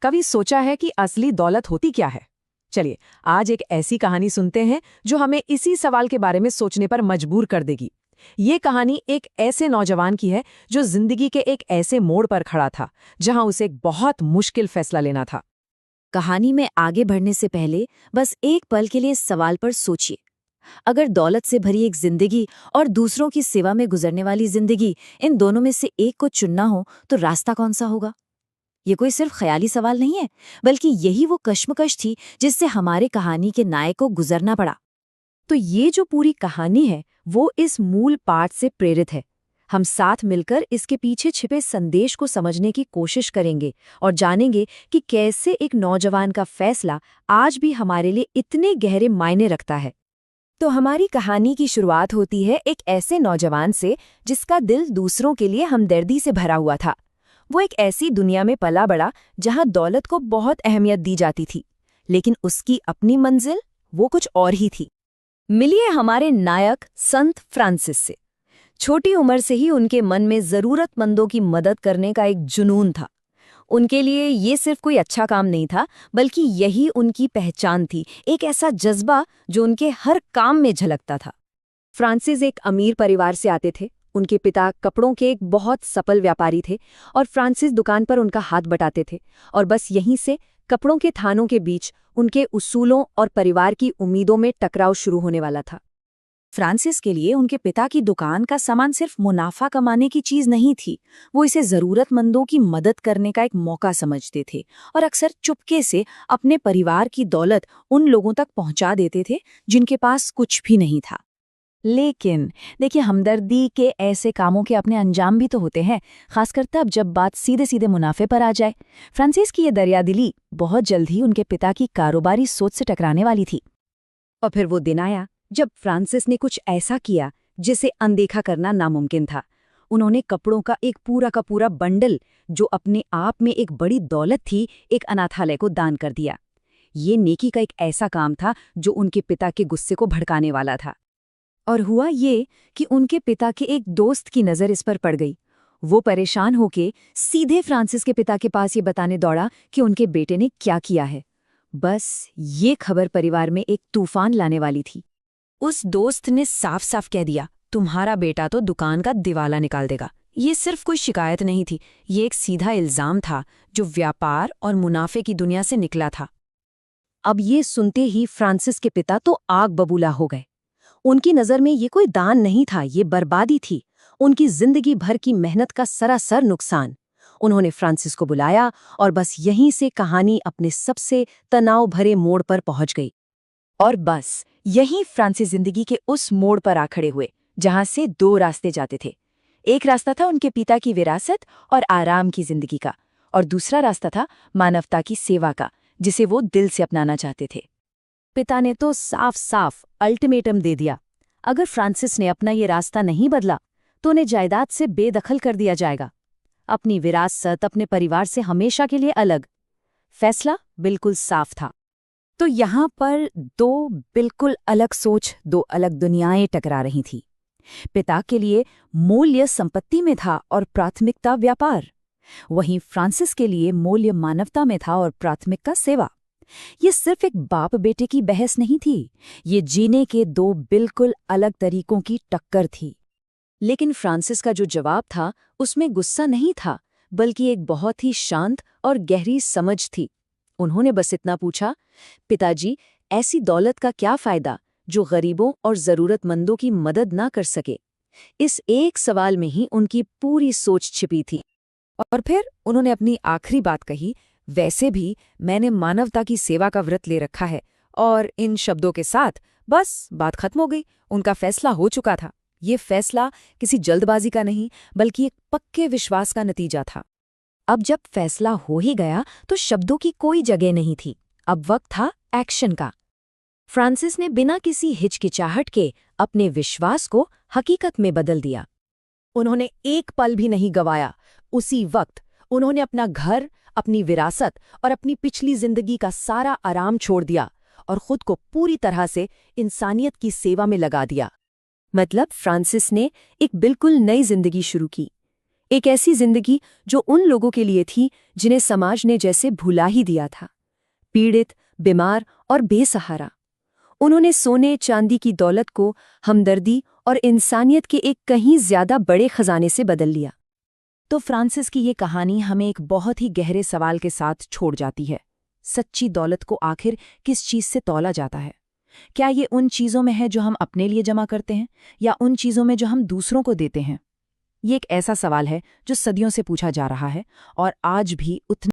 कभी सोचा है कि असली दौलत होती क्या है? चलिए, आज एक ऐसी कहानी सुनते हैं जो हमें इसी सवाल के बारे में सोचने पर मजबूर कर देगी। ये कहानी एक ऐसे नौजवान की है जो जिंदगी के एक ऐसे मोड़ पर खड़ा था जहां उसे एक बहुत मुश्किल फैसला लेना था। कहानी में आगे बढ़ने से पहले बस एक पल के लिए इस सवाल पर सोचिए। अगर दौलत से भरी एक जिंदगी और दूसरों की सेवा में गुजरने वाली जिंदगी, इन दोनों में से एक को चुनना हो तो रास्ता कौन सा होगा? ये कोई सिर्फ ख्याली सवाल नहीं है, बल्कि यही वो कश्मकश थी जिससे हमारे कहानी के नायक को गुजरना पड़ा। तो ये जो पूरी कहानी है वो इस मूल पाठ से प्रेरित है। हम साथ मिलकर इसके पीछे छिपे संदेश को समझने की कोशिश करेंगे और जानेंगे कि कैसे एक नौजवान का फैसला आज भी हमारे लिए इतने गहरे मायने रखता है। तो हमारी कहानी की शुरुआत होती है एक ऐसे नौजवान से जिसका दिल दूसरों के लिए हमदर्दी से भरा हुआ था। वो एक ऐसी दुनिया में पला बड़ा जहां दौलत को बहुत अहमियत दी जाती थी, लेकिन उसकी अपनी मंजिल वो कुछ और ही थी। मिलिए हमारे नायक संत फ्रांसिस से। छोटी उम्र से ही उनके मन में जरूरतमंदों की मदद करने का एक जुनून था। उनके लिए ये सिर्फ कोई अच्छा काम नहीं था, बल्कि यही उनकी पहचान थी, एक ऐसा जज्बा जो उनके हर काम में झलकता था। फ्रांसिस एक अमीर परिवार से आते थे। उनके पिता कपड़ों के एक बहुत सफल व्यापारी थे और फ्रांसिस दुकान पर उनका हाथ बटाते थे, और बस यहीं से कपड़ों के थानों के बीच उनके उसूलों और परिवार की उम्मीदों में टकराव शुरू होने वाला था। फ्रांसिस के लिए उनके पिता की दुकान का सामान सिर्फ मुनाफा कमाने की चीज नहीं थी, वो इसे जरूरतमंदों की मदद करने का एक मौका समझते थे और अक्सर चुपके से अपने परिवार की दौलत उन लोगों तक पहुंचा देते थे जिनके पास कुछ भी नहीं था। लेकिन देखिए, हमदर्दी के ऐसे कामों के अपने अंजाम भी तो होते हैं, खासकर तब जब बात सीधे सीधे मुनाफे पर आ जाए। फ्रांसिस की ये दरियादिली बहुत जल्द ही उनके पिता की कारोबारी सोच से टकराने वाली थी। और फिर वो दिन आया जब फ्रांसिस ने कुछ ऐसा किया जिसे अनदेखा करना नामुमकिन था। उन्होंने कपड़ों का एक पूरा का पूरा बंडल, जो अपने आप में एक बड़ी दौलत थी, एक अनाथालय को दान कर दिया। ये नेकी का एक ऐसा काम था जो उनके पिता के गुस्से को भड़काने वाला था। और हुआ ये कि उनके पिता के एक दोस्त की नज़र इस पर पड़ गई। वो परेशान होके सीधे फ्रांसिस के पिता के पास ये बताने दौड़ा कि उनके बेटे ने क्या किया है। बस ये खबर परिवार में एक तूफान लाने वाली थी। उस दोस्त ने साफ साफ कह दिया, तुम्हारा बेटा तो दुकान का दिवाला निकाल देगा। ये सिर्फ कोई शिकायत नहीं थी, ये एक सीधा इल्जाम था जो व्यापार और मुनाफे की दुनिया से निकला था। अब ये सुनते ही फ्रांसिस के पिता तो आग बबूला हो गए। उनकी नज़र में ये कोई दान नहीं था, ये बर्बादी थी, उनकी जिंदगी भर की मेहनत का सरासर नुकसान। उन्होंने फ्रांसिस को बुलाया और बस यहीं से कहानी अपने सबसे तनाव भरे मोड़ पर पहुंच गई। और बस यहीं फ्रांसिस जिंदगी के उस मोड़ पर आ खड़े हुए जहां से दो रास्ते जाते थे। एक रास्ता था उनके पिता की विरासत और आराम की जिंदगी का, और दूसरा रास्ता था मानवता की सेवा का, जिसे वो दिल से अपनाना चाहते थे। पिता ने तो साफ साफ अल्टीमेटम दे दिया, अगर फ्रांसिस ने अपना ये रास्ता नहीं बदला तो उन्हें जायदाद से बेदखल कर दिया जाएगा, अपनी विरासत, अपने परिवार से हमेशा के लिए अलग। फैसला बिल्कुल साफ था। तो यहाँ पर दो बिल्कुल अलग सोच, दो अलग दुनियाएं टकरा रही थी। पिता के लिए मूल्य संपत्ति में था और प्राथमिकता व्यापार, वहीं फ्रांसिस के लिए मूल्य मानवता में था और प्राथमिकता सेवा। ये सिर्फ एक बाप बेटे की बहस नहीं थी, ये जीने के दो बिल्कुल अलग तरीकों की टक्कर थी। लेकिन फ्रांसिस का जो जवाब था उसमें गुस्सा नहीं था, बल्कि एक बहुत ही शांत और गहरी समझ थी। उन्होंने बस इतना पूछा, पिताजी, ऐसी दौलत का क्या फायदा जो गरीबों और जरूरतमंदों की मदद ना कर सके? इस एक सवाल में ही उनकी पूरी सोच छिपी थी। और फिर उन्होंने अपनी आखिरी बात कही, वैसे भी मैंने मानवता की सेवा का व्रत ले रखा है। और इन शब्दों के साथ बस बात खत्म हो गई। उनका फैसला हो चुका था। ये फैसला किसी जल्दबाजी का नहीं, बल्कि एक पक्के विश्वास का नतीजा था। अब जब फैसला हो ही गया तो शब्दों की कोई जगह नहीं थी, अब वक्त था एक्शन का। फ्रांसिस ने बिना किसी हिचकिचाहट के अपने विश्वास को हकीकत में बदल दिया। उन्होंने एक पल भी नहीं गवाया। उसी वक्त उन्होंने अपना घर, अपनी विरासत और अपनी पिछली जिंदगी का सारा आराम छोड़ दिया और खुद को पूरी तरह से इंसानियत की सेवा में लगा दिया। मतलब फ्रांसिस ने एक बिल्कुल नई जिंदगी शुरू की, एक ऐसी जिंदगी जो उन लोगों के लिए थी जिन्हें समाज ने जैसे भुला ही दिया था, पीड़ित, बीमार और बेसहारा। उन्होंने सोने चांदी की दौलत को हमदर्दी और इंसानियत के एक कहीं ज्यादा बड़े खजाने से बदल लिया। तो फ्रांसिस की ये कहानी हमें एक बहुत ही गहरे सवाल के साथ छोड़ जाती है। सच्ची दौलत को आखिर किस चीज से तौला जाता है? क्या ये उन चीजों में है जो हम अपने लिए जमा करते हैं, या उन चीजों में जो हम दूसरों को देते हैं? ये एक ऐसा सवाल है जो सदियों से पूछा जा रहा है और आज भी उतना